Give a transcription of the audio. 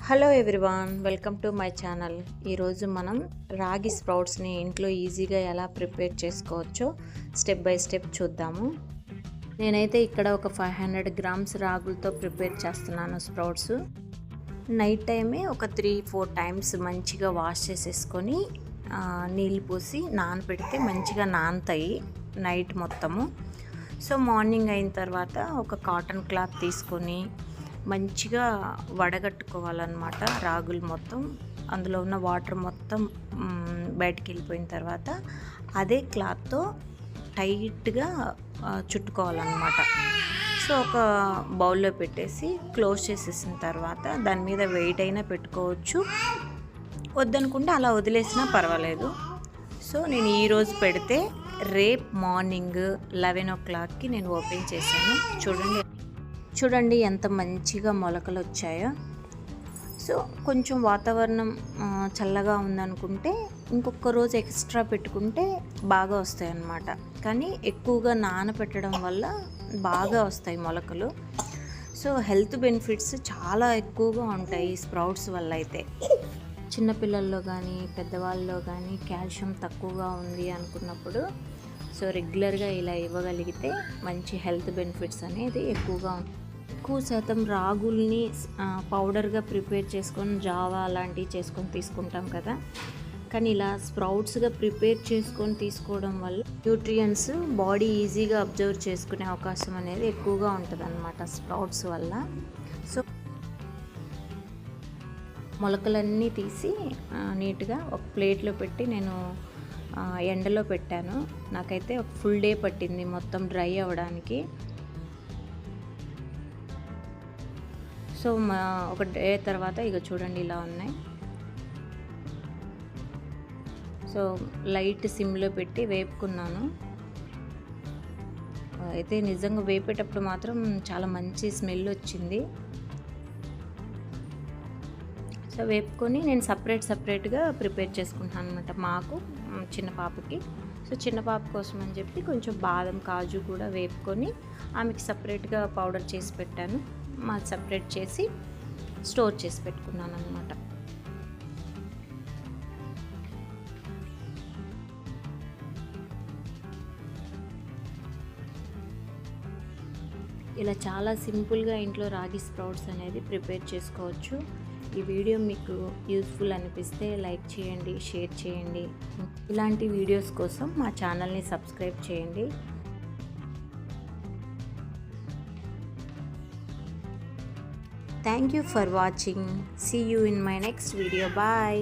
Hello everyone, welcome to my channel. ఈరోజు మనం రాగి స్ప్రౌట్స్ని ఇంట్లో ఈజీగా ఎలా ప్రిపేర్ చేసుకోవచ్చో స్టెప్ బై స్టెప్ చూద్దాము. నేనైతే ఇక్కడ ఒక 500 గ్రామ్స్ రాగులతో ప్రిపేర్ చేస్తున్నాను స్ప్రౌట్స్. నైట్ టైమే ఒక 3-4 టైమ్స్ మంచిగా వాష్ చేసేసుకొని నీళ్ళు పోసి నానబెడితే మంచిగా నానతాయి నైట్ మొత్తము. సో మార్నింగ్ అయిన తర్వాత ఒక కాటన్ క్లాత్ తీసుకొని మంచిగా వడగట్టుకోవాలన్నమాట. రాగులు మొత్తం అందులో ఉన్న వాటర్ మొత్తం బయటికి వెళ్ళిపోయిన తర్వాత అదే క్లాత్తో టైట్గా చుట్టుకోవాలన్నమాట. సో ఒక బౌల్లో పెట్టేసి క్లోజ్ చేసేసిన తర్వాత దాని మీద వెయిట్ అయినా పెట్టుకోవచ్చు, వద్దనుకుంటే అలా వదిలేసినా పర్వాలేదు. సో నేను ఈరోజు పెడితే రేపు మార్నింగ్ 11 o'clockకి నేను ఓపెన్ చేశాను. చూడండి ఎంత మంచిగా మొలకలు వచ్చాయో. సో కొంచెం వాతావరణం చల్లగా ఉందనుకుంటే ఇంకొక రోజు ఎక్స్ట్రా పెట్టుకుంటే బాగా వస్తాయి అన్నమాట. కానీ ఎక్కువగా నానబెట్టడం వల్ల బాగా వస్తాయి మొలకలు. సో హెల్త్ బెనిఫిట్స్ చాలా ఎక్కువగా ఉంటాయి ఈ స్ప్రౌట్స్ వల్ల. అయితే చిన్నపిల్లల్లో కానీ పెద్దవాళ్ళలో కానీ కాల్షియం తక్కువగా ఉంది అనుకున్నప్పుడు సో రెగ్యులర్గా ఇలా ఇవ్వగలిగితే మంచి హెల్త్ బెనిఫిట్స్ అనేది ఎక్కువగా ఉంటాయి. ఎక్కువ శాతం రాగుల్ని పౌడర్గా ప్రిపేర్ చేసుకొని జావా అలాంటివి చేసుకొని తీసుకుంటాం కదా, కానీ ఇలా స్ప్రౌట్స్గా ప్రిపేర్ చేసుకొని తీసుకోవడం వల్ల న్యూట్రియంట్స్ బాడీ ఈజీగా అబ్జర్వ్ చేసుకునే అవకాశం అనేది ఎక్కువగా ఉంటుంది అన్నమాట స్ప్రౌట్స్ వల్ల. సో మొలకలన్నీ తీసి నీట్గా ఒక ప్లేట్లో పెట్టి నేను ఎండలో పెట్టాను. నాకైతే ఒక ఫుల్ డే పట్టింది మొత్తం డ్రై అవ్వడానికి. సో ఒక డే తర్వాత ఇక చూడండి ఇలా ఉన్నాయి. సో లైట్ సిమ్లో పెట్టి వేపుకున్నాను. అయితే నిజంగా వేపేటప్పుడు మాత్రం చాలా మంచి స్మెల్ వచ్చింది. సో వేపుకొని నేను సపరేట్గా ప్రిపేర్ చేసుకుంటాను అనమాట మాకు చిన్న పాపకి. సో చిన్న పాప కోసం అని చెప్పి కొంచెం బాదం కాజు కూడా వేపుకొని ఆమెకి సపరేట్గా పౌడర్ చేసి పెట్టాను. మాకు సపరేట్ చేసి స్టోర్ చేసి పెట్టుకున్నాను అనమాట. ఇలా చాలా సింపుల్గా ఇంట్లో రాగి స్ప్రౌట్స్ అనేది ప్రిపేర్ చేసుకోవచ్చు. ఈ వీడియో మీకు యూస్ఫుల్ అనిపిస్తే లైక్ చేయండి, షేర్ చేయండి. ఇలాంటి వీడియోస్ కోసం మా ఛానల్ని సబ్స్క్రైబ్ చేయండి. Thank you for watching. See you in my next video. Bye.